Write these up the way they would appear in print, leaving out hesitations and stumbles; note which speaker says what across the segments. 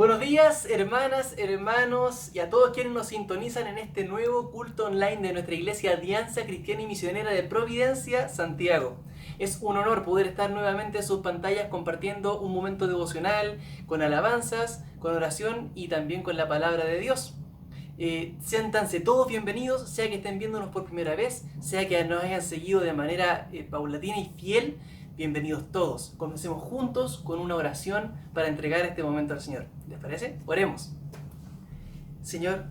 Speaker 1: Buenos días, hermanas, hermanos y a todos quienes nos sintonizan en este nuevo culto online de nuestra iglesia Alianza Cristiana y Misionera de Providencia, Santiago. Es un honor poder estar nuevamente en sus pantallas compartiendo un momento devocional, con alabanzas, con oración y también con la palabra de Dios. Siéntanse todos bienvenidos, sea que estén viéndonos por primera vez, sea que nos hayan seguido de manera paulatina y fiel. Bienvenidos todos. Comencemos juntos con una oración para entregar este momento al Señor. ¿Les parece? Oremos. Señor,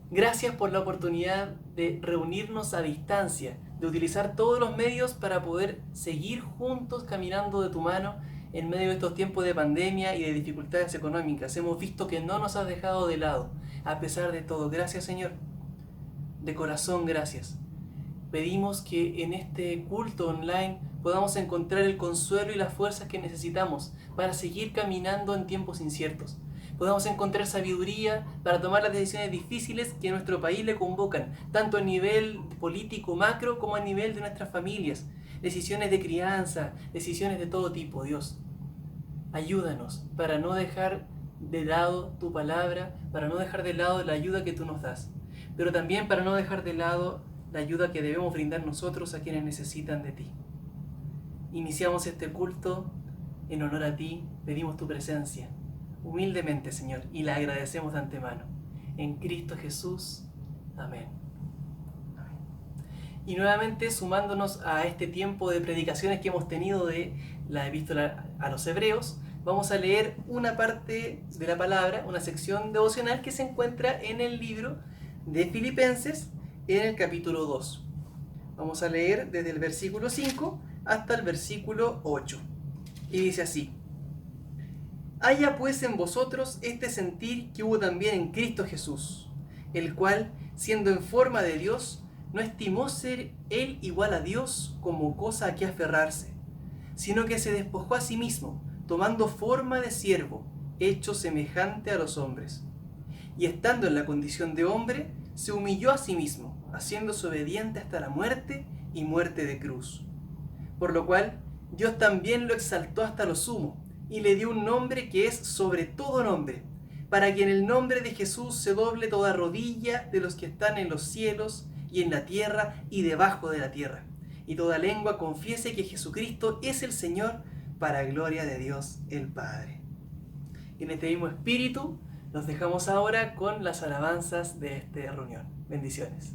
Speaker 1: gracias por la oportunidad de reunirnos a distancia, de utilizar todos los medios para poder seguir juntos caminando de tu mano en medio de estos tiempos de pandemia y de dificultades económicas. Hemos visto que no nos has dejado de lado, a pesar de todo. Gracias, Señor. De corazón, gracias. Pedimos que en este culto online podamos encontrar el consuelo y las fuerzas que necesitamos para seguir caminando en tiempos inciertos. Podamos encontrar sabiduría para tomar las decisiones difíciles que a nuestro país le convocan, tanto a nivel político macro como a nivel de nuestras familias. Decisiones de crianza, decisiones de todo tipo, Dios. Ayúdanos para no dejar de lado tu palabra, para no dejar de lado la ayuda que tú nos das, pero también para no dejar de lado la ayuda que debemos brindar nosotros a quienes necesitan de ti. Iniciamos este culto en honor a ti, pedimos tu presencia, humildemente, Señor, y la agradecemos de antemano. En Cristo Jesús. Amén. Amén. Y nuevamente, sumándonos a este tiempo de predicaciones que hemos tenido de la epístola a los Hebreos, vamos a leer una parte de la palabra, una sección devocional que se encuentra en el libro de Filipenses, en el capítulo 2. Vamos a leer desde el versículo 5 hasta el versículo 8. Y dice así: Haya pues en vosotros este sentir que hubo también en Cristo Jesús, el cual, siendo en forma de Dios, no estimó ser él igual a Dios como cosa a que aferrarse, sino que se despojó a sí mismo, tomando forma de siervo, hecho semejante a los hombres. Y estando en la condición de hombre, se humilló a sí mismo, haciéndose obediente hasta la muerte y muerte de cruz. Por lo cual, Dios también lo exaltó hasta lo sumo, y le dio un nombre que es sobre todo nombre, para que en el nombre de Jesús se doble toda rodilla de los que están en los cielos y en la tierra y debajo de la tierra, y toda lengua confiese que Jesucristo es el Señor, para gloria de Dios el Padre. En este mismo espíritu, nos dejamos ahora con las alabanzas de esta reunión. Bendiciones.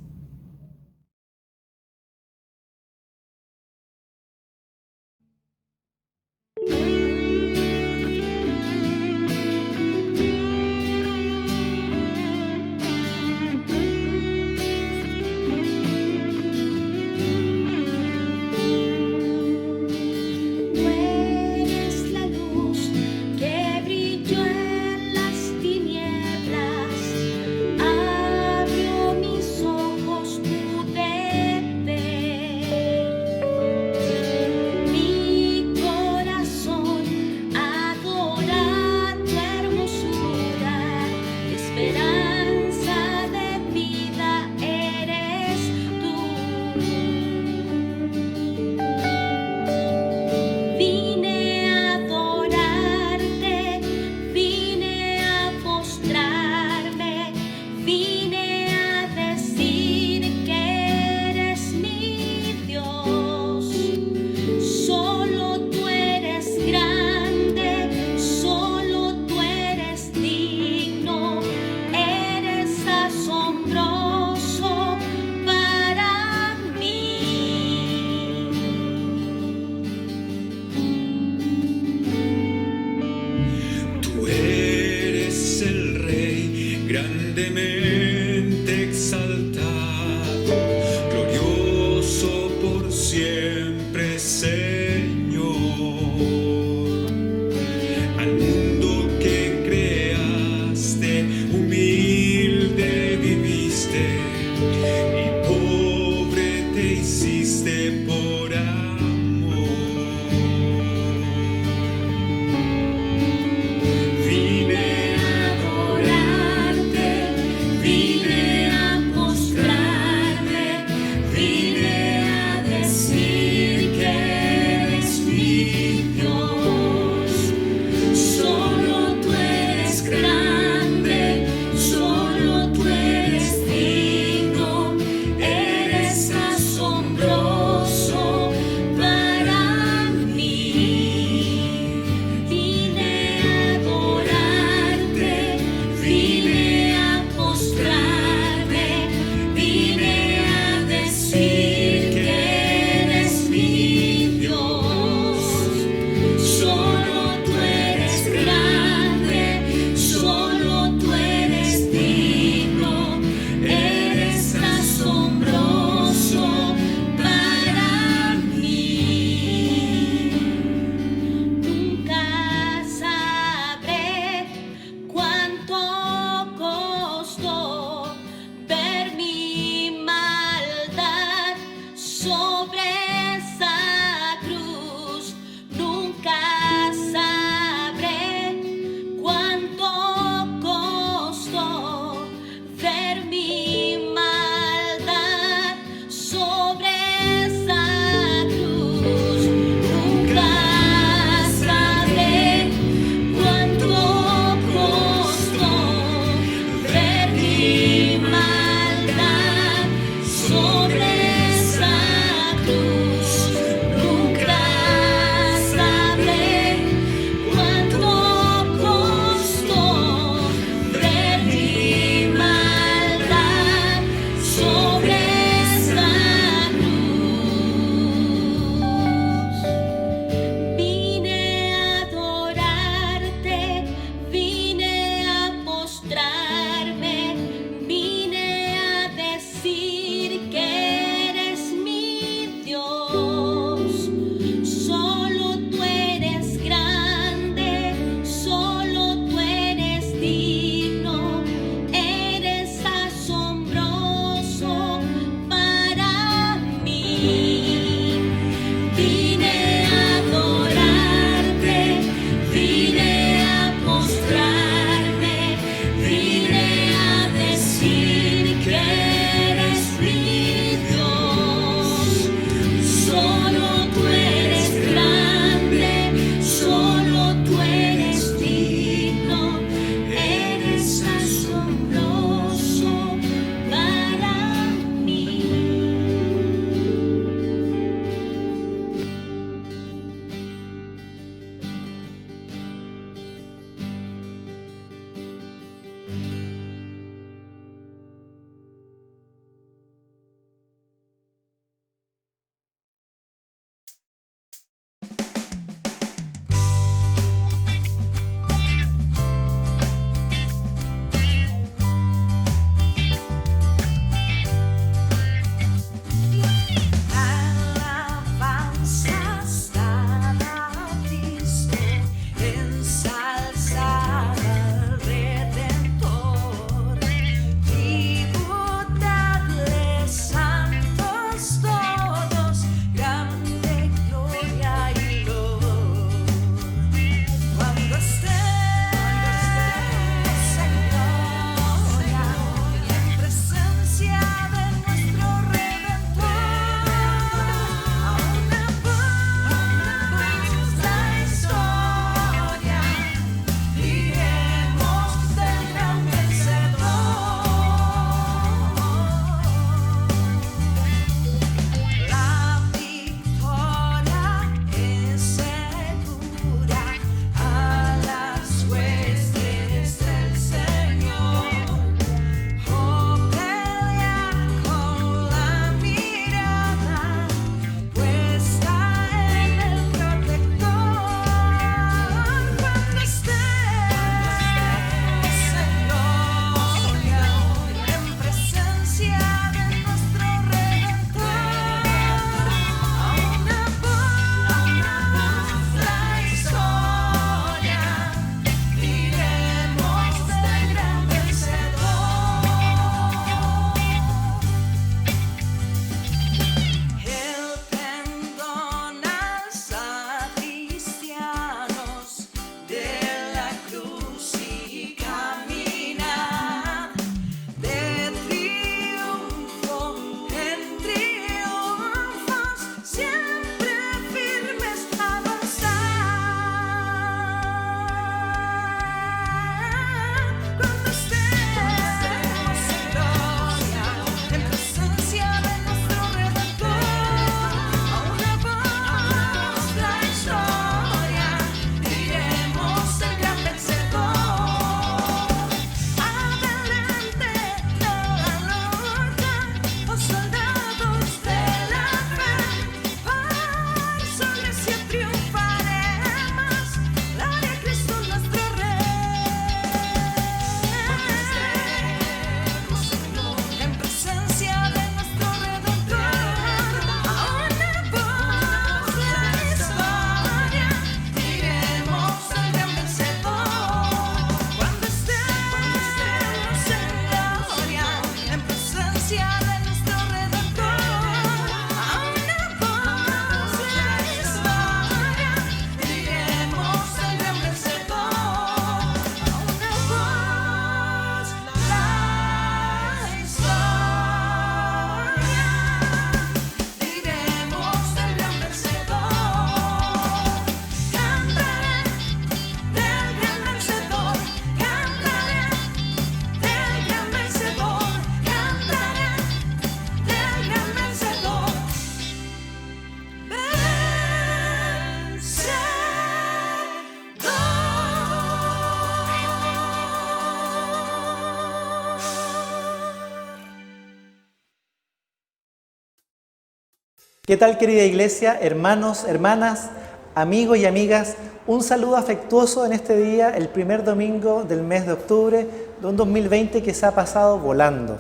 Speaker 2: ¿Qué tal, querida iglesia, hermanos, hermanas, amigos y amigas? Un saludo afectuoso en este día, el primer domingo del mes de octubre de un 2020 que se ha pasado volando.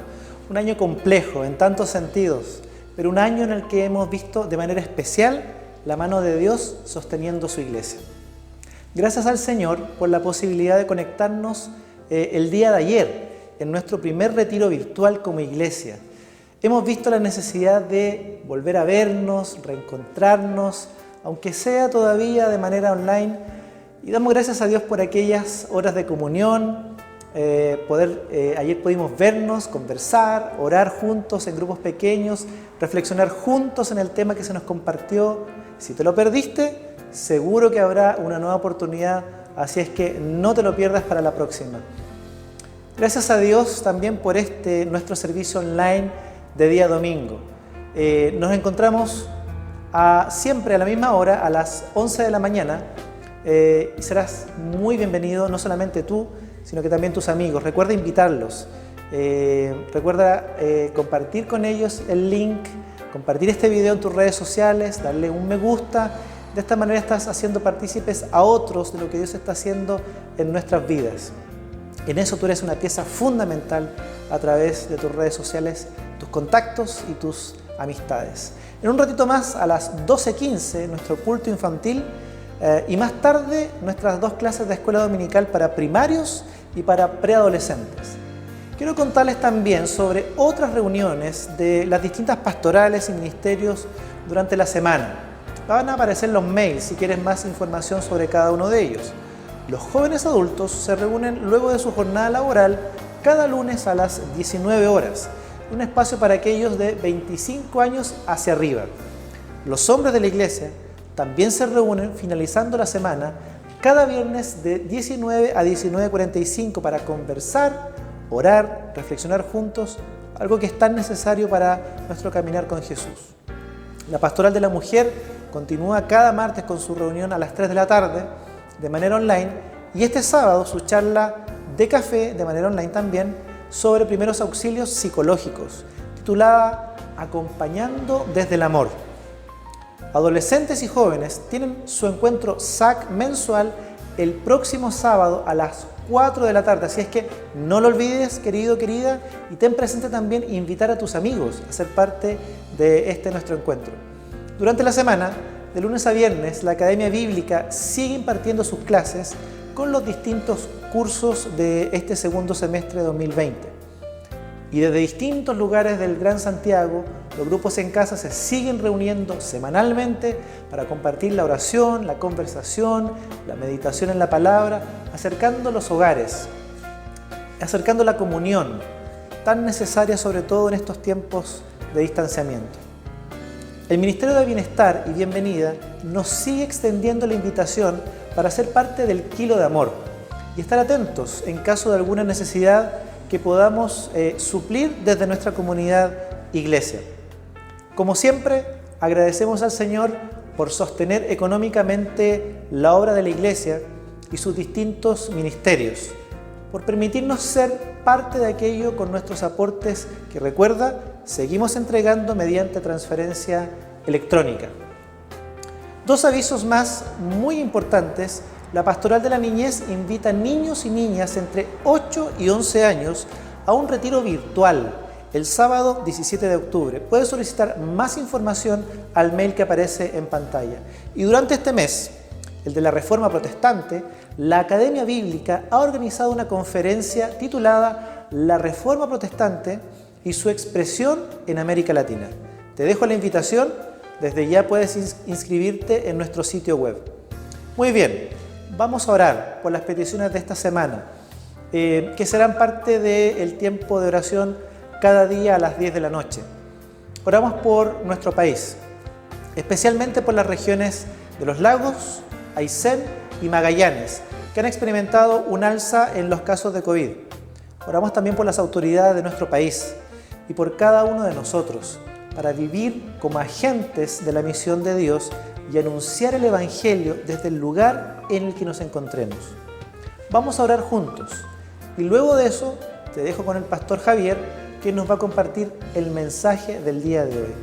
Speaker 2: Un año complejo en tantos sentidos, pero un año en el que hemos visto de manera especial la mano de Dios sosteniendo su iglesia. Gracias al Señor por la posibilidad de conectarnos el día de ayer en nuestro primer retiro virtual como iglesia. Hemos visto la necesidad de volver a vernos, reencontrarnos, aunque sea todavía de manera online, y damos gracias a Dios por aquellas horas de comunión. Ayer pudimos vernos, conversar, orar juntos en grupos pequeños, reflexionar juntos en el tema que se nos compartió. Si te lo perdiste, seguro que habrá una nueva oportunidad, así es que no te lo pierdas para la próxima. Gracias a Dios también por nuestro servicio online de día domingo. Nos encontramos siempre a la misma hora, a las 11 de la mañana, y serás muy bienvenido, no solamente tú, sino que también tus amigos. Recuerda invitarlos, recuerda compartir con ellos el link, compartir este video en tus redes sociales, darle un me gusta. De esta manera estás haciendo partícipes a otros de lo que Dios está haciendo en nuestras vidas. En eso tú eres una pieza fundamental a través de tus redes sociales, tus contactos y tus amistades. En un ratito más, a las 12:15, nuestro culto infantil y más tarde nuestras dos clases de escuela dominical para primarios y para preadolescentes. Quiero contarles también sobre otras reuniones de las distintas pastorales y ministerios durante la semana. Van a aparecer los mails si quieres más información sobre cada uno de ellos. Los jóvenes adultos se reúnen luego de su jornada laboral cada lunes a las 19 horas, un espacio para aquellos de 25 años hacia arriba. Los hombres de la iglesia también se reúnen finalizando la semana cada viernes de 19 a 19:45 para conversar, orar, reflexionar juntos, algo que es tan necesario para nuestro caminar con Jesús. La Pastoral de la Mujer continúa cada martes con su reunión a las 3 de la tarde de manera online, y este sábado su charla de café de manera online también sobre primeros auxilios psicológicos, titulada Acompañando desde el amor. Adolescentes y jóvenes tienen su encuentro SAC mensual el próximo sábado a las 4 de la tarde, así es que no lo olvides, querido, querida, y ten presente también invitar a tus amigos a ser parte de nuestro encuentro. Durante la semana, de lunes a viernes, la Academia Bíblica sigue impartiendo sus clases con los distintos cursos de este segundo semestre de 2020. Y desde distintos lugares del Gran Santiago, los grupos en casa se siguen reuniendo semanalmente para compartir la oración, la conversación, la meditación en la palabra, acercando los hogares, acercando la comunión, tan necesaria sobre todo en estos tiempos de distanciamiento. El Ministerio de Bienestar y Bienvenida nos sigue extendiendo la invitación para ser parte del Kilo de Amor y estar atentos en caso de alguna necesidad que podamos suplir desde nuestra comunidad iglesia. Como siempre, agradecemos al Señor por sostener económicamente la obra de la iglesia y sus distintos ministerios, por permitirnos ser parte de aquello con nuestros aportes que, recuerda, seguimos entregando mediante transferencia electrónica. Dos avisos más muy importantes. La Pastoral de la Niñez invita a niños y niñas entre 8 y 11 años a un retiro virtual el sábado 17 de octubre. Puedes solicitar más información al mail que aparece en pantalla. Y durante este mes, el de la Reforma Protestante, la Academia Bíblica ha organizado una conferencia titulada La Reforma Protestante y su expresión en América Latina. Te dejo la invitación, desde ya puedes inscribirte en nuestro sitio web. Muy bien, vamos a orar por las peticiones de esta semana, que serán parte del tiempo de oración cada día a las 10 de la noche. Oramos por nuestro país, especialmente por las regiones de los lagos, Aysén y Magallanes, que han experimentado un alza en los casos de COVID. Oramos también por las autoridades de nuestro país y por cada uno de nosotros, para vivir como agentes de la misión de Dios y anunciar el Evangelio desde el lugar en el que nos encontremos. Vamos a orar juntos y luego de eso te dejo con el pastor Javier, que nos va a compartir el mensaje del día de hoy.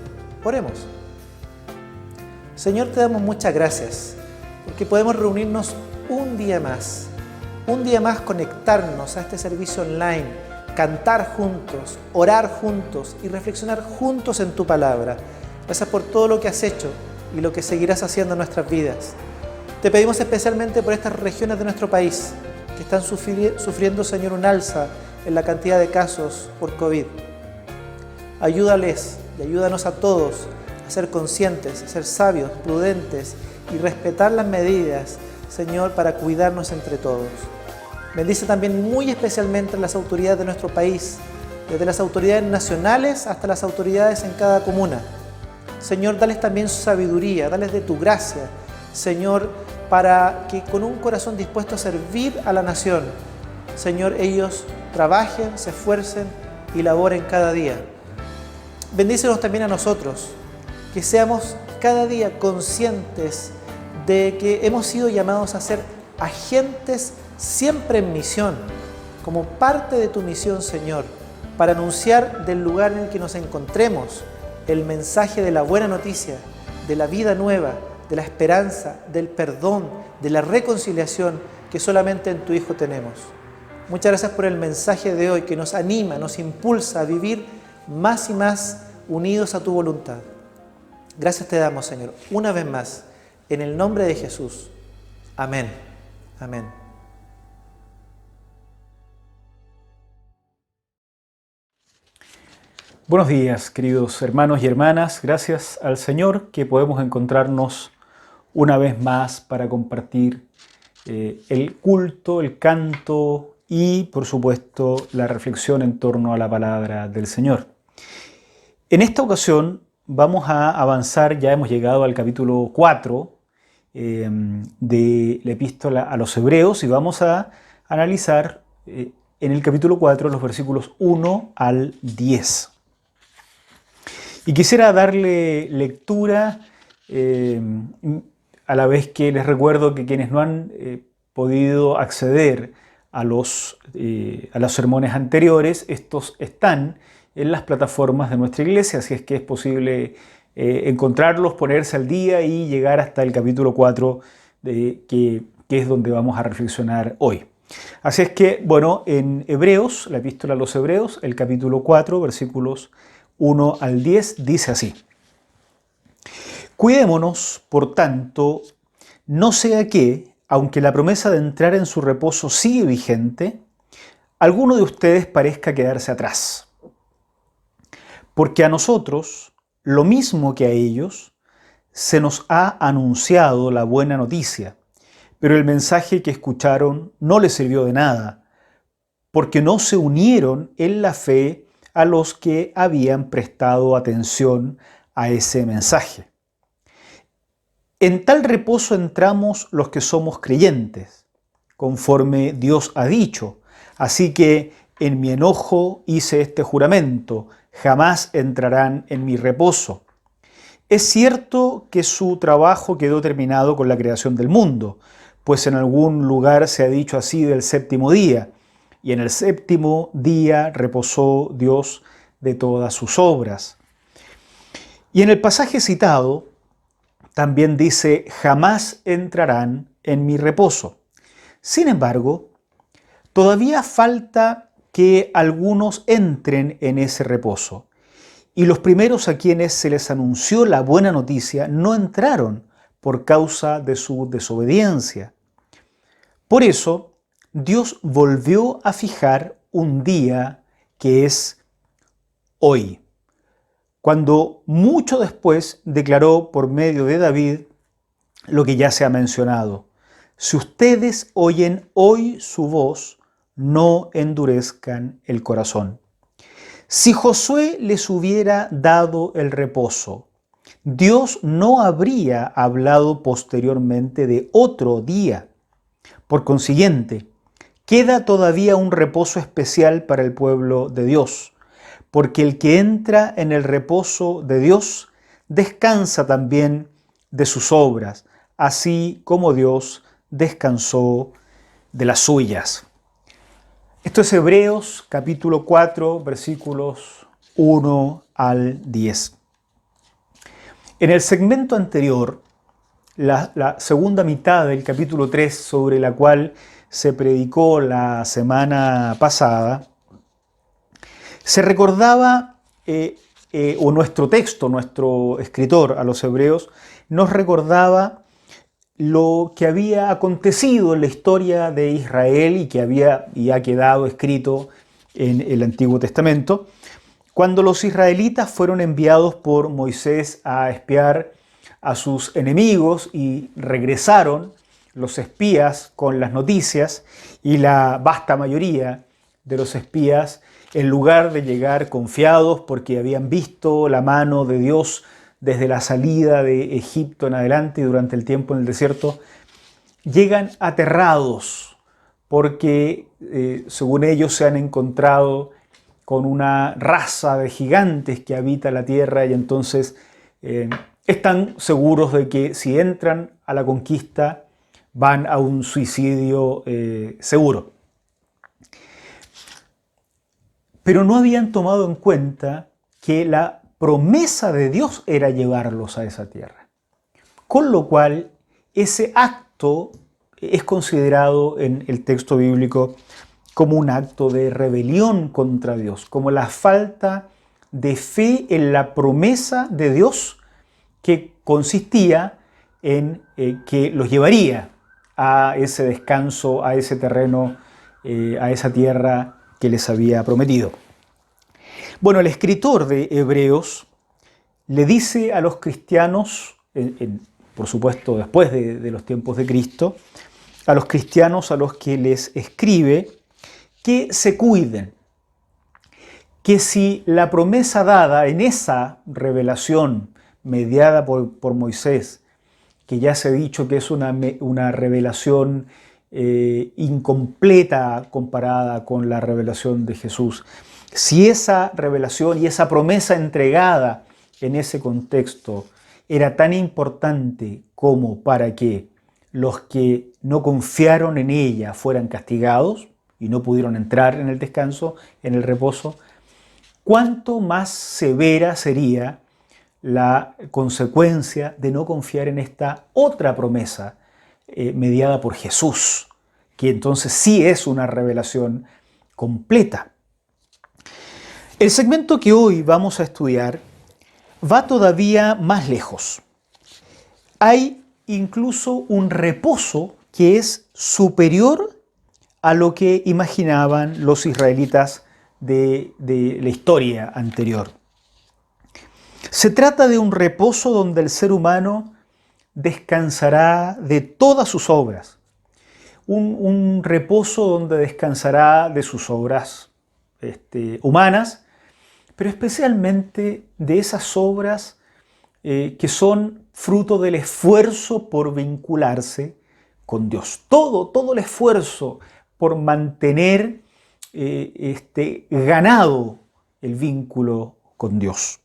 Speaker 2: Oremos. Señor, te damos muchas gracias porque podemos reunirnos un día más conectarnos a este servicio online, cantar juntos, orar juntos y reflexionar juntos en tu palabra. Gracias por todo lo que has hecho y lo que seguirás haciendo en nuestras vidas. Te pedimos especialmente por estas regiones de nuestro país que están sufriendo, Señor, un alza en la cantidad de casos por COVID. Ayúdales y ayúdanos a todos a ser conscientes, a ser sabios, prudentes y respetar las medidas, Señor, para cuidarnos entre todos. Bendice también muy especialmente a las autoridades de nuestro país, desde las autoridades nacionales hasta las autoridades en cada comuna. Señor, dales también sabiduría, dales de tu gracia, Señor, para que con un corazón dispuesto a servir a la nación, Señor, ellos trabajen, se esfuercen y laboren cada día. Bendícenos también a nosotros, que seamos cada día conscientes de que hemos sido llamados a ser agentes siempre en misión, como parte de tu misión, Señor, para anunciar del lugar en el que nos encontremos el mensaje de la buena noticia, de la vida nueva, de la esperanza, del perdón, de la reconciliación que solamente en tu Hijo tenemos. Muchas gracias por el mensaje de hoy que nos anima, nos impulsa a vivir más y más unidos a tu voluntad. Gracias te damos, Señor, una vez más, en el nombre de Jesús. Amén. Amén.
Speaker 3: Buenos días, queridos hermanos y hermanas. Gracias al Señor que podemos encontrarnos una vez más para compartir el culto, el canto y, por supuesto, la reflexión en torno a la palabra del Señor. En esta ocasión vamos a avanzar, ya hemos llegado al capítulo 4 de la epístola a los Hebreos y vamos a analizar en el capítulo 4 los versículos 1 al 10. Y quisiera darle lectura a la vez que les recuerdo que quienes no han podido acceder a los sermones anteriores, estos están en las plataformas de nuestra iglesia, así es que es posible encontrarlos, ponerse al día y llegar hasta el capítulo 4, que es donde vamos a reflexionar hoy. Así es que, bueno, en Hebreos, la epístola a los Hebreos, el capítulo 4, versículos 1 al 10, dice así: Cuidémonos, por tanto, no sea que, aunque la promesa de entrar en su reposo sigue vigente, alguno de ustedes parezca quedarse atrás. Porque a nosotros, lo mismo que a ellos, se nos ha anunciado la buena noticia, pero el mensaje que escucharon no les sirvió de nada, porque no se unieron en la fe a los que habían prestado atención a ese mensaje. En tal reposo entramos los que somos creyentes, conforme Dios ha dicho. Así que en mi enojo hice este juramento: jamás entrarán en mi reposo. Es cierto que su trabajo quedó terminado con la creación del mundo, pues en algún lugar se ha dicho así del séptimo día, y en el séptimo día reposó Dios de todas sus obras. Y en el pasaje citado también dice: jamás entrarán en mi reposo. Sin embargo, todavía falta que algunos entren en ese reposo. Y los primeros a quienes se les anunció la buena noticia no entraron por causa de su desobediencia. Por eso, Dios volvió a fijar un día que es hoy, cuando mucho después declaró por medio de David lo que ya se ha mencionado: si ustedes oyen hoy su voz, no endurezcan el corazón. Si Josué les hubiera dado el reposo, Dios no habría hablado posteriormente de otro día. Por consiguiente, queda todavía un reposo especial para el pueblo de Dios, porque el que entra en el reposo de Dios descansa también de sus obras, así como Dios descansó de las suyas. Esto es Hebreos capítulo 4, versículos 1 al 10. En el segmento anterior la segunda mitad del capítulo 3, sobre la cual se predicó la semana pasada, se recordaba, o nuestro texto, nuestro escritor a los hebreos, nos recordaba lo que había acontecido en la historia de Israel y que había y ha quedado escrito en el Antiguo Testamento, cuando los israelitas fueron enviados por Moisés a espiar a sus enemigos y regresaron los espías con las noticias, y la vasta mayoría de los espías, en lugar de llegar confiados porque habían visto la mano de Dios desde la salida de Egipto en adelante y durante el tiempo en el desierto, llegan aterrados porque, según ellos, se han encontrado con una raza de gigantes que habita la tierra, y entonces están seguros de que si entran a la conquista van a un suicidio seguro. Pero no habían tomado en cuenta que la promesa de Dios era llevarlos a esa tierra. Con lo cual, ese acto es considerado en el texto bíblico como un acto de rebelión contra Dios, como la falta de fe en la promesa de Dios, que consistía en que los llevaría a ese descanso, a ese terreno, a esa tierra que les había prometido. Bueno, el escritor de Hebreos le dice a los cristianos, por supuesto después de los tiempos de Cristo, a los cristianos a los que les escribe, que se cuiden, que si la promesa dada en esa revelación mediada por Moisés, que ya se ha dicho que es una revelación incompleta comparada con la revelación de Jesús, si esa revelación y esa promesa entregada en ese contexto era tan importante como para que los que no confiaron en ella fueran castigados y no pudieron entrar en el descanso, en el reposo, ¿cuánto más severa sería la consecuencia de no confiar en esta otra promesa mediada por Jesús, que entonces sí es una revelación completa? El segmento que hoy vamos a estudiar va todavía más lejos. Hay incluso un reposo que es superior a lo que imaginaban los israelitas de la historia anterior. Se trata de un reposo donde el ser humano descansará de todas sus obras. Un reposo donde descansará de sus obras humanas, pero especialmente de esas obras que son fruto del esfuerzo por vincularse con Dios. Todo el esfuerzo por mantener ganado el vínculo con Dios.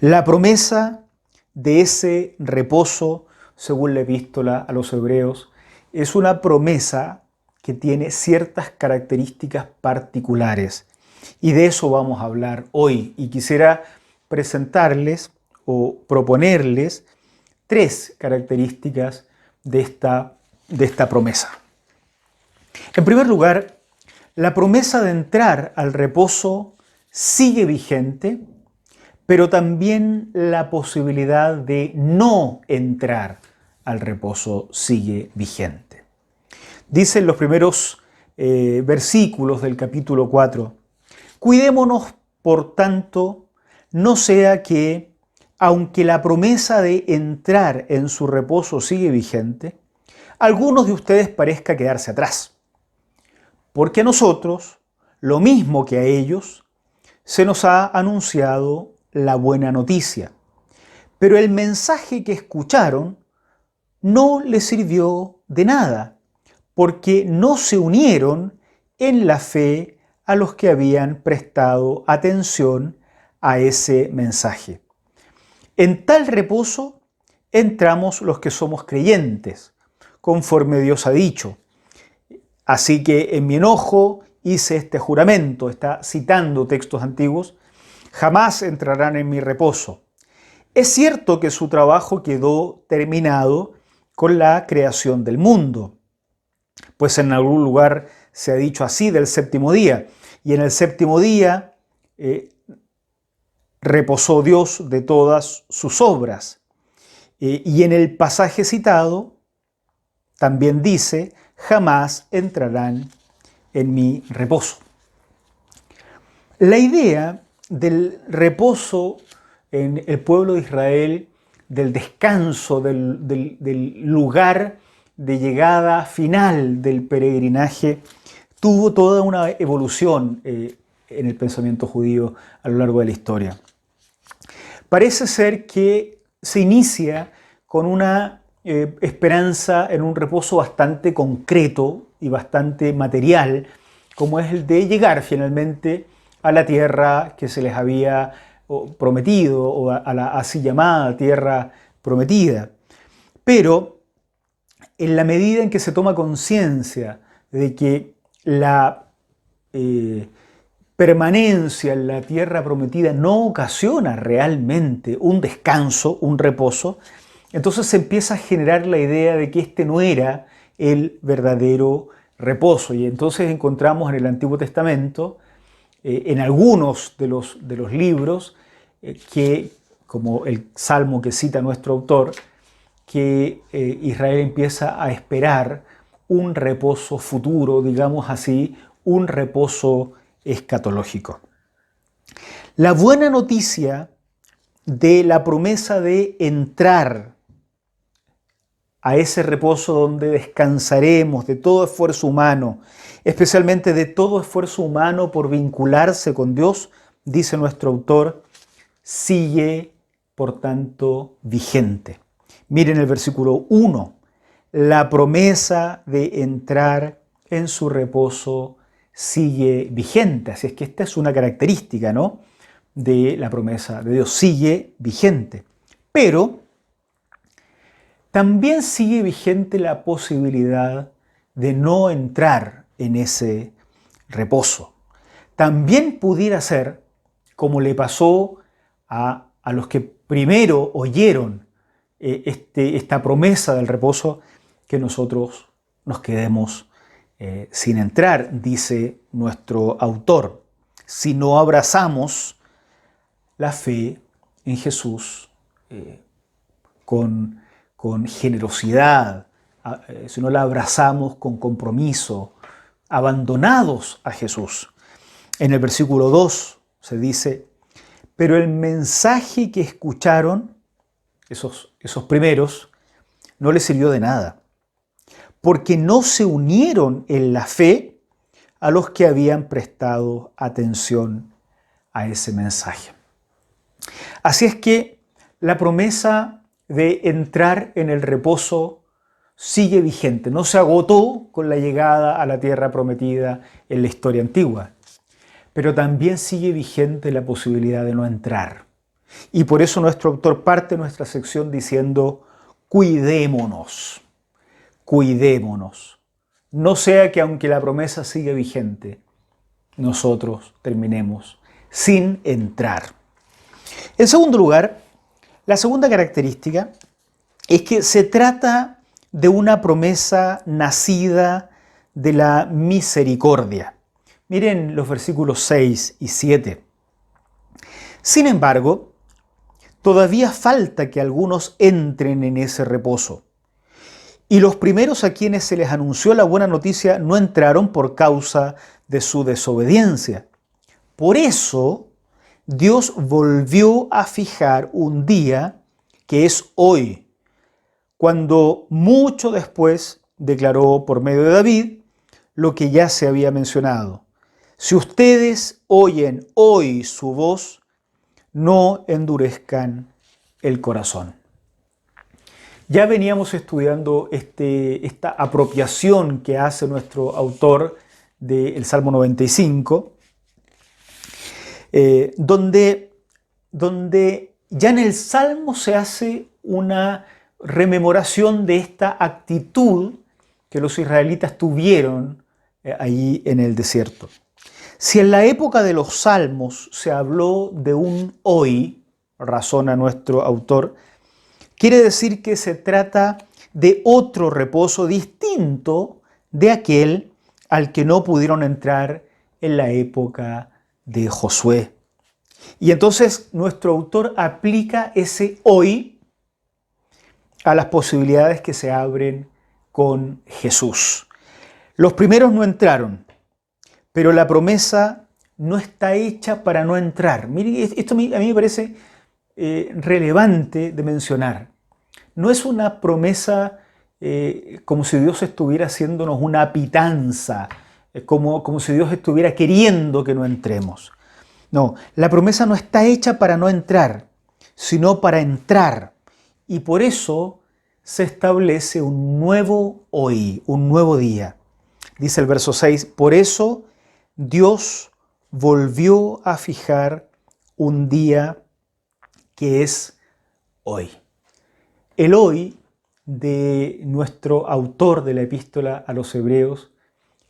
Speaker 3: La promesa de ese reposo, según la epístola a los Hebreos, es una promesa que tiene ciertas características particulares. Y de eso vamos a hablar hoy. Y quisiera presentarles o proponerles 3 características de esta promesa. En primer lugar, la promesa de entrar al reposo sigue vigente, pero también la posibilidad de no entrar al reposo sigue vigente. Dicen los primeros versículos del capítulo 4, cuidémonos, por tanto, no sea que, aunque la promesa de entrar en su reposo sigue vigente, algunos de ustedes parezca quedarse atrás. Porque a nosotros, lo mismo que a ellos, se nos ha anunciado la buena noticia. Pero el mensaje que escucharon no les sirvió de nada, porque no se unieron en la fe a los que habían prestado atención a ese mensaje. En tal reposo entramos los que somos creyentes, conforme Dios ha dicho. Así que en mi enojo hice este juramento, está citando textos antiguos, jamás entrarán en mi reposo. Es cierto que su trabajo quedó terminado con la creación del mundo, pues en algún lugar se ha dicho así del séptimo día, y en el séptimo día reposó Dios de todas sus obras. Y en el pasaje citado también dice, jamás entrarán en mi reposo. La idea del reposo en el pueblo de Israel, del descanso, del lugar de llegada final del peregrinaje, tuvo toda una evolución en el pensamiento judío a lo largo de la historia. Parece ser que se inicia con una esperanza en un reposo bastante concreto y bastante material, como es el de llegar finalmente a la tierra que se les había prometido, o a la así llamada tierra prometida. Pero en la medida en que se toma conciencia de que la permanencia en la tierra prometida no ocasiona realmente un descanso, un reposo, entonces se empieza a generar la idea de que este no era el verdadero reposo. Y entonces encontramos en el Antiguo Testamento, en algunos de los libros, que, como el Salmo que cita nuestro autor, que Israel empieza a esperar un reposo futuro, digamos así, un reposo escatológico. La buena noticia de la promesa de entrar a ese reposo donde descansaremos de todo esfuerzo humano, especialmente de todo esfuerzo humano por vincularse con Dios, dice nuestro autor, sigue por tanto vigente. Miren el versículo 1, la promesa de entrar en su reposo sigue vigente. Así es que esta es una característica, ¿no?, de la promesa de Dios, sigue vigente. Pero también sigue vigente la posibilidad de no entrar en ese reposo. También pudiera ser, como le pasó a los que primero oyeron esta promesa del reposo, que nosotros nos quedemos sin entrar, dice nuestro autor, si no abrazamos la fe en Jesús con generosidad, si no la abrazamos con compromiso, abandonados a Jesús. En el versículo 2 se dice, pero el mensaje que escucharon, esos primeros, no les sirvió de nada, porque no se unieron en la fe a los que habían prestado atención a ese mensaje. Así es que la promesa de entrar en el reposo sigue vigente, no se agotó con la llegada a la tierra prometida en la historia antigua, pero también sigue vigente la posibilidad de no entrar. Y por eso nuestro autor parte nuestra sección diciendo, cuidémonos, cuidémonos. No sea que aunque la promesa sigue vigente, nosotros terminemos sin entrar. En segundo lugar, la segunda característica es que se trata de una promesa nacida de la misericordia. Miren los versículos 6 y 7. Sin embargo, todavía falta que algunos entren en ese reposo. Y los primeros a quienes se les anunció la buena noticia no entraron por causa de su desobediencia. Por eso, Dios volvió a fijar un día que es hoy, cuando mucho después declaró por medio de David lo que ya se había mencionado. Si ustedes oyen hoy su voz, no endurezcan el corazón. Ya veníamos estudiando esta apropiación que hace nuestro autor del Salmo 95, donde ya en el Salmo se hace una rememoración de esta actitud que los israelitas tuvieron allí en el desierto. Si en la época de los Salmos se habló de un hoy, razona nuestro autor, quiere decir que se trata de otro reposo distinto de aquel al que no pudieron entrar en la época de Josué. Y entonces nuestro autor aplica ese hoy a las posibilidades que se abren con Jesús. Los primeros no entraron, pero la promesa no está hecha para no entrar. Mire, esto a mí me parece relevante de mencionar. No es una promesa como si Dios estuviera haciéndonos una pitanza, como si Dios estuviera queriendo que no entremos. No, la promesa no está hecha para no entrar, sino para entrar. Y por eso se establece un nuevo hoy, un nuevo día. Dice el verso 6, por eso Dios volvió a fijar un día que es hoy. El hoy de nuestro autor de la epístola a los Hebreos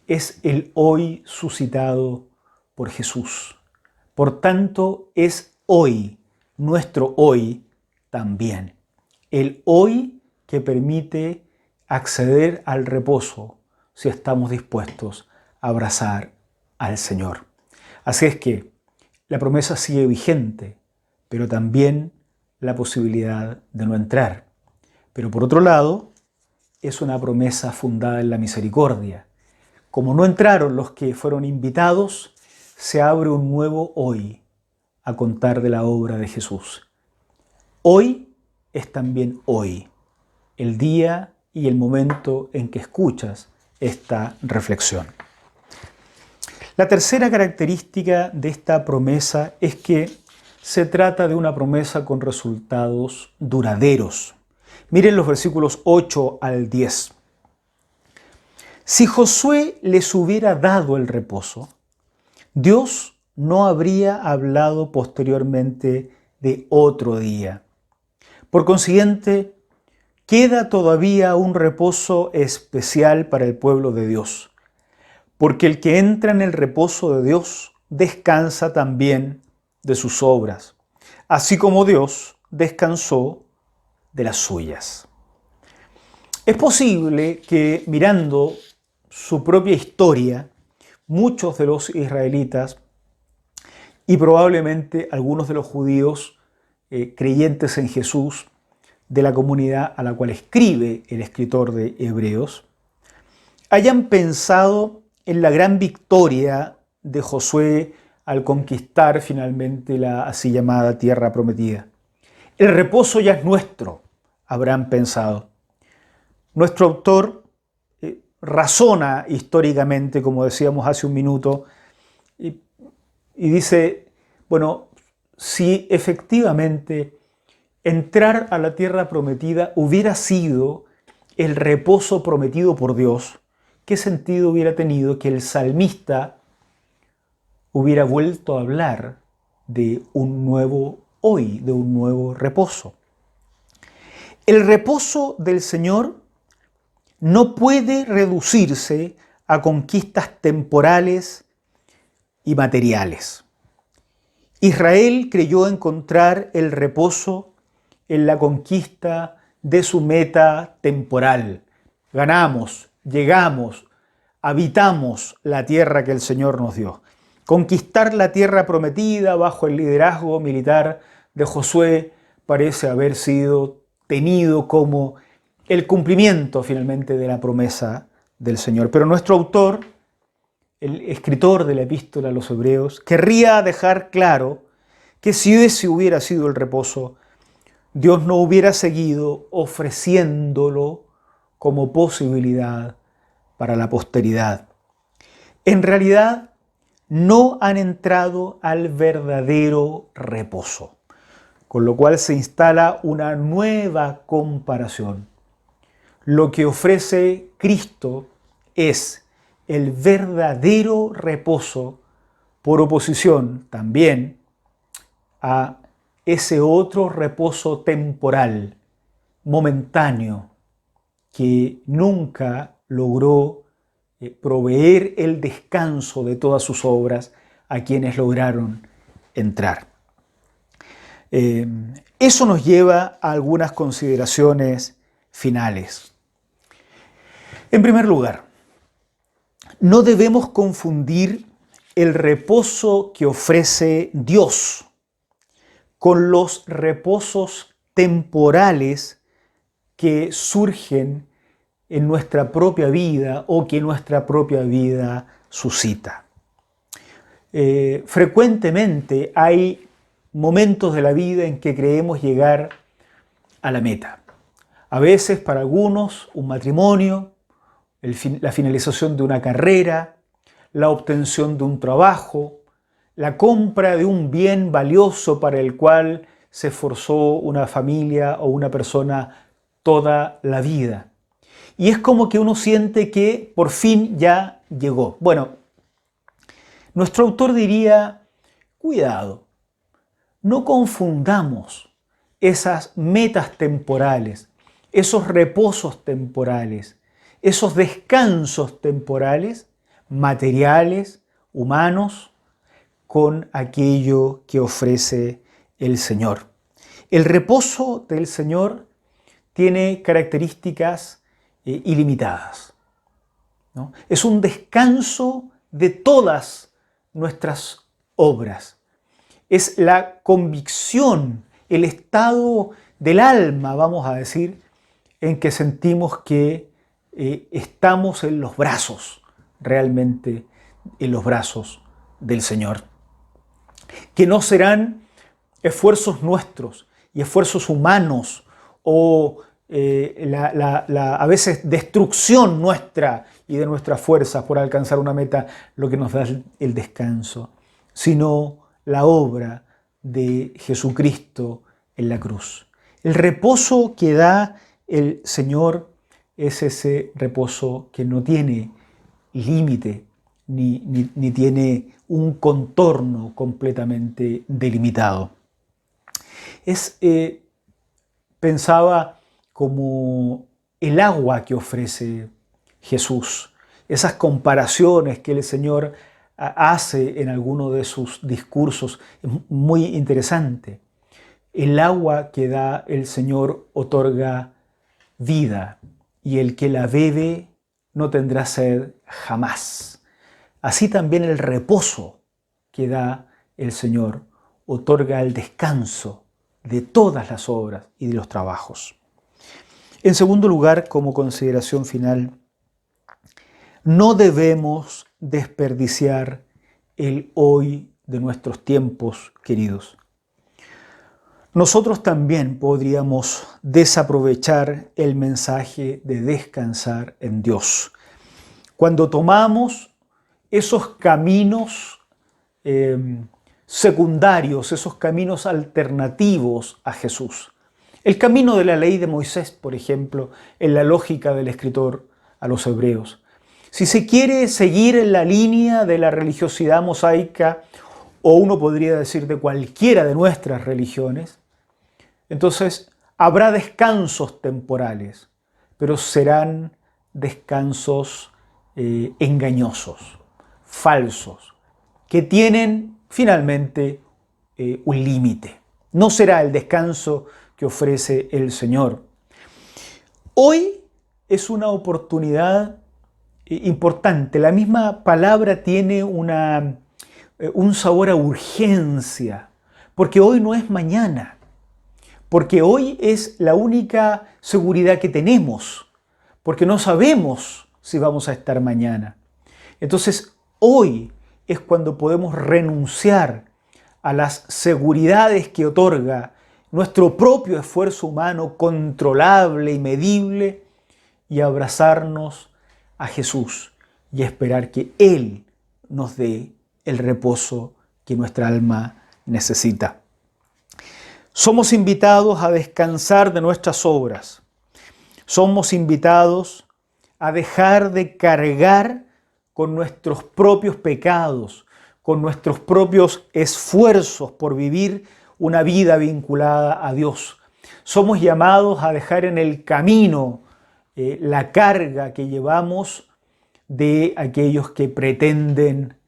Speaker 3: es el hoy suscitado por Jesús. Por tanto, es hoy, nuestro hoy también. El hoy que permite acceder al reposo si estamos dispuestos a abrazar al Señor. Así es que la promesa sigue vigente, pero también la posibilidad de no entrar. Pero por otro lado, es una promesa fundada en la misericordia. Como no entraron los que fueron invitados, se abre un nuevo hoy a contar de la obra de Jesús. Hoy es también hoy, el día y el momento en que escuchas esta reflexión. La tercera característica de esta promesa es que se trata de una promesa con resultados duraderos. Miren los versículos 8 al 10. Si Josué les hubiera dado el reposo, Dios no habría hablado posteriormente de otro día. Por consiguiente, queda todavía un reposo especial para el pueblo de Dios, porque el que entra en el reposo de Dios descansa también de sus obras, así como Dios descansó de las suyas. Es posible que mirando su propia historia, muchos de los israelitas y probablemente algunos de los judíos creyentes en Jesús de la comunidad a la cual escribe el escritor de Hebreos, hayan pensado en la gran victoria de Josué al conquistar finalmente la así llamada tierra prometida. El reposo ya es nuestro, habrán pensado. Nuestro autor razona históricamente, como decíamos hace un minuto, y dice, bueno, si efectivamente entrar a la tierra prometida hubiera sido el reposo prometido por Dios, ¿qué sentido hubiera tenido que el salmista hubiera vuelto a hablar de un nuevo hoy, de un nuevo reposo? El reposo del Señor no puede reducirse a conquistas temporales y materiales. Israel creyó encontrar el reposo en la conquista de su meta temporal. Ganamos, llegamos, habitamos la tierra que el Señor nos dio. Conquistar la tierra prometida bajo el liderazgo militar de Josué parece haber sido tenido como el cumplimiento finalmente de la promesa del Señor. Pero nuestro autor, el escritor de la epístola a los Hebreos, querría dejar claro que si ese hubiera sido el reposo, Dios no hubiera seguido ofreciéndolo como posibilidad para la posteridad. En realidad, no han entrado al verdadero reposo, con lo cual se instala una nueva comparación. Lo que ofrece Cristo es el verdadero reposo por oposición también a ese otro reposo temporal, momentáneo, que nunca logró proveer el descanso de todas sus obras a quienes lograron entrar. Eso nos lleva a algunas consideraciones finales. En primer lugar, no debemos confundir el reposo que ofrece Dios con los reposos temporales que surgen en nuestra propia vida o que nuestra propia vida suscita. Frecuentemente hay momentos de la vida en que creemos llegar a la meta. A veces para algunos un matrimonio, la finalización de una carrera, la obtención de un trabajo, la compra de un bien valioso para el cual se esforzó una familia o una persona toda la vida. Y es como que uno siente que por fin ya llegó. Bueno, nuestro autor diría, cuidado, no confundamos esas metas temporales, esos reposos temporales, esos descansos temporales, materiales, humanos, con aquello que ofrece el Señor. El reposo del Señor tiene características ilimitadas, ¿no? Es un descanso de todas nuestras obras. Es la convicción, el estado del alma, vamos a decir, en que sentimos que estamos en los brazos, realmente en los brazos del Señor. Que no serán esfuerzos nuestros y esfuerzos humanos o a veces destrucción nuestra y de nuestras fuerzas por alcanzar una meta lo que nos da el descanso, sino la obra de Jesucristo en la cruz. El reposo que da el Señor es ese reposo que no tiene límite ni tiene un contorno completamente delimitado. Pensaba como el agua que ofrece Jesús, esas comparaciones que el Señor hace en alguno de sus discursos, es muy interesante. El agua que da el Señor otorga vida y el que la bebe no tendrá sed jamás. Así también el reposo que da el Señor otorga el descanso de todas las obras y de los trabajos. En segundo lugar, como consideración final, no debemos desperdiciar el hoy de nuestros tiempos, queridos. Nosotros también podríamos desaprovechar el mensaje de descansar en Dios. Cuando tomamos esos caminos secundarios, esos caminos alternativos a Jesús. El camino de la ley de Moisés, por ejemplo, en la lógica del escritor a los hebreos. Si se quiere seguir en la línea de la religiosidad mosaica, o uno podría decir de cualquiera de nuestras religiones, entonces habrá descansos temporales, pero serán descansos engañosos, falsos, que tienen finalmente un límite. No será el descanso que ofrece el Señor. Hoy es una oportunidad importante. La misma palabra tiene un sabor a urgencia, porque hoy no es mañana, porque hoy es la única seguridad que tenemos, porque no sabemos si vamos a estar mañana. Entonces, hoy es cuando podemos renunciar a las seguridades que otorga nuestro propio esfuerzo humano controlable y medible y abrazarnos a Jesús y esperar que Él nos dé el reposo que nuestra alma necesita. Somos invitados a descansar de nuestras obras. Somos invitados a dejar de cargar con nuestros propios pecados, con nuestros propios esfuerzos por vivir una vida vinculada a Dios. Somos llamados a dejar en el camino la carga que llevamos de aquellos que pretenden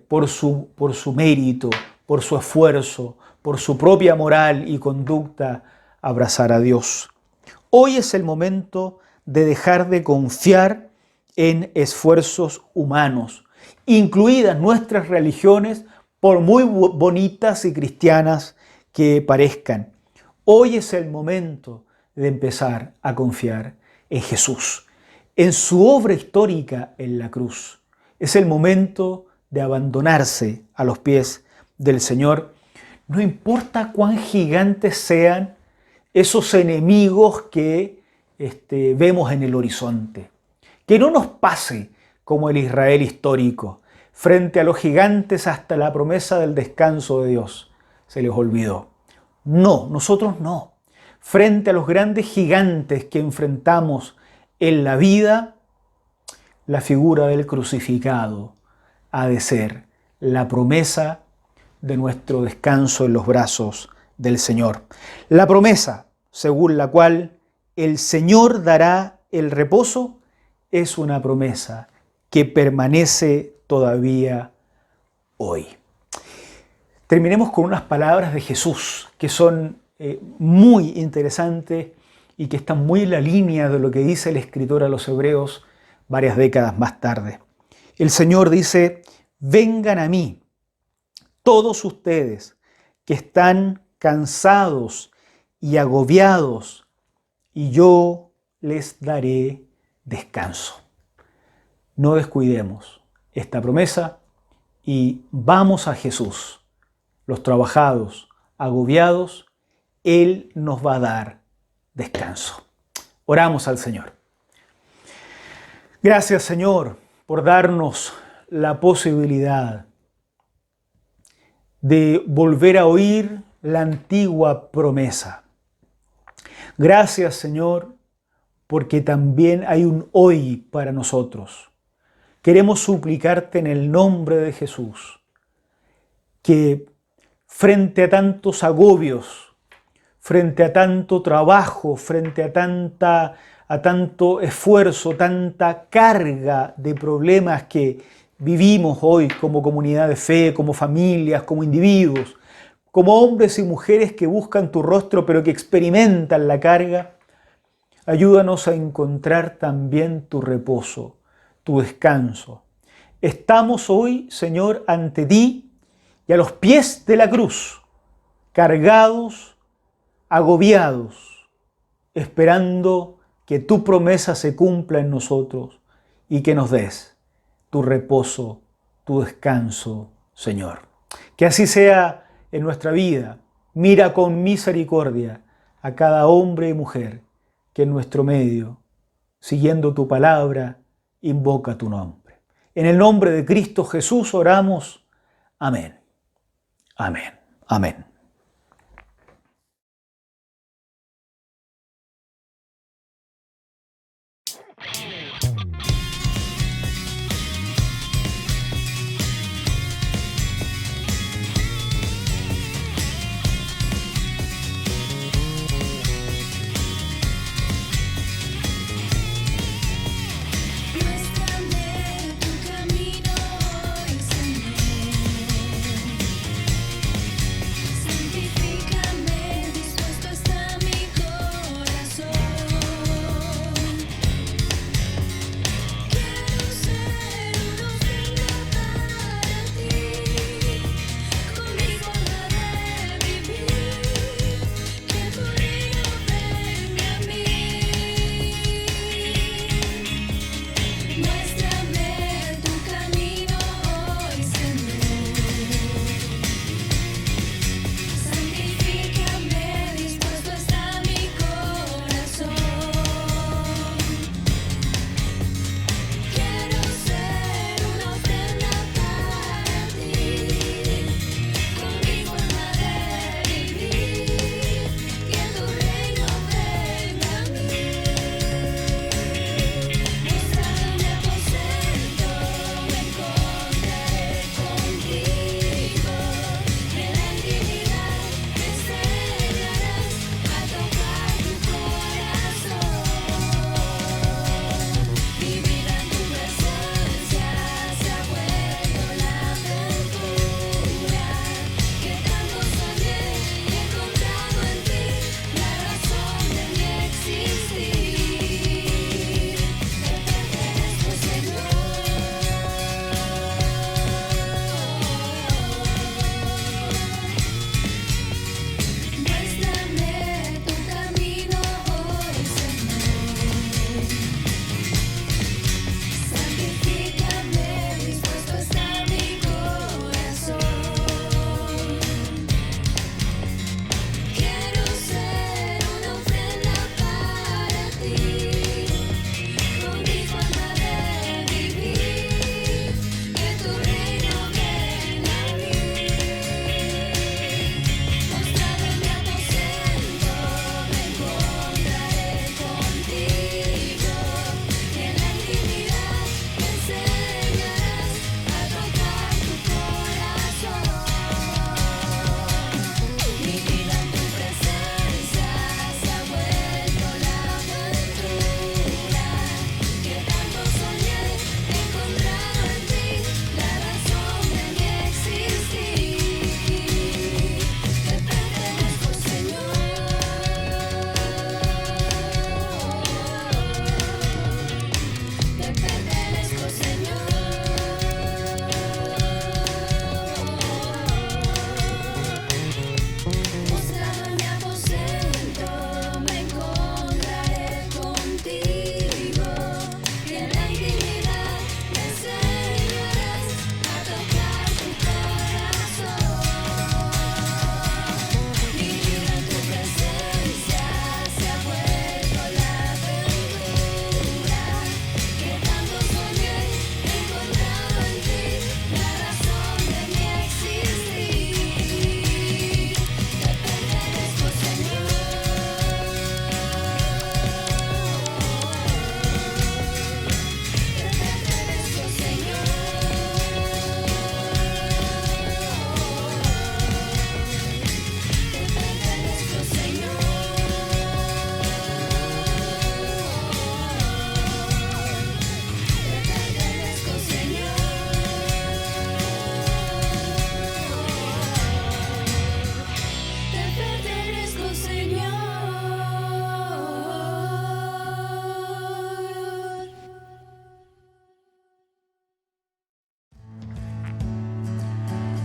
Speaker 3: por su mérito, por su esfuerzo, por su propia moral y conducta, abrazar a Dios. Hoy es el momento de dejar de confiar en esfuerzos humanos, incluidas nuestras religiones, por muy bonitas y cristianas que parezcan. Hoy es el momento de empezar a confiar en Jesús, en su obra histórica en la cruz. Es el momento de abandonarse a los pies del Señor. No importa cuán gigantes sean esos enemigos que vemos en el horizonte. Que no nos pase como el Israel histórico. Frente a los gigantes, hasta la promesa del descanso de Dios se les olvidó. No, nosotros no. Frente a los grandes gigantes que enfrentamos en la vida, la figura del crucificado ha de ser la promesa de nuestro descanso en los brazos del Señor. La promesa según la cual el Señor dará el reposo es una promesa que permanece todavía hoy. Terminemos con unas palabras de Jesús que son muy interesantes y que están muy en la línea de lo que dice el escritor a los Hebreos varias décadas más tarde. El Señor dice: vengan a mí todos ustedes que están cansados y agobiados, y yo les daré descanso. No descuidemos esta promesa y vamos a Jesús. Los trabajados, agobiados, Él nos va a dar descanso. Oramos al Señor. Gracias, Señor, por darnos la posibilidad de volver a oír la antigua promesa. Gracias, Señor, porque también hay un hoy para nosotros. Queremos suplicarte en el nombre de Jesús que frente a tantos agobios, frente a tanto trabajo, frente a tanto esfuerzo, tanta carga de problemas que vivimos hoy como comunidad de fe, como familias, como individuos, como hombres y mujeres que buscan tu rostro pero que experimentan la carga, ayúdanos a encontrar también tu reposo, tu descanso. Estamos hoy, Señor, ante ti y a los pies de la cruz, cargados, agobiados, esperando que tu promesa se cumpla en nosotros y que nos des tu reposo, tu descanso, Señor. Que así sea en nuestra vida. Mira con misericordia a cada hombre y mujer que en nuestro medio, siguiendo tu palabra, invoca tu nombre. En el nombre de Cristo Jesús oramos. Amén. Amén. Amén.
Speaker 4: Muéstrame tu camino hoy, Señor.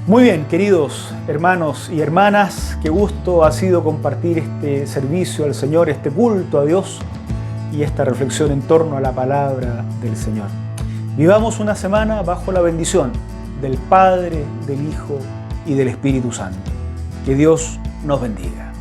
Speaker 3: Muy bien, queridos hermanos y hermanas, qué gusto ha sido compartir este servicio al Señor, este culto a Dios y esta reflexión en torno a la palabra del Señor. Vivamos una semana bajo la bendición del Padre, del Hijo y del Espíritu Santo. Que Dios nos bendiga.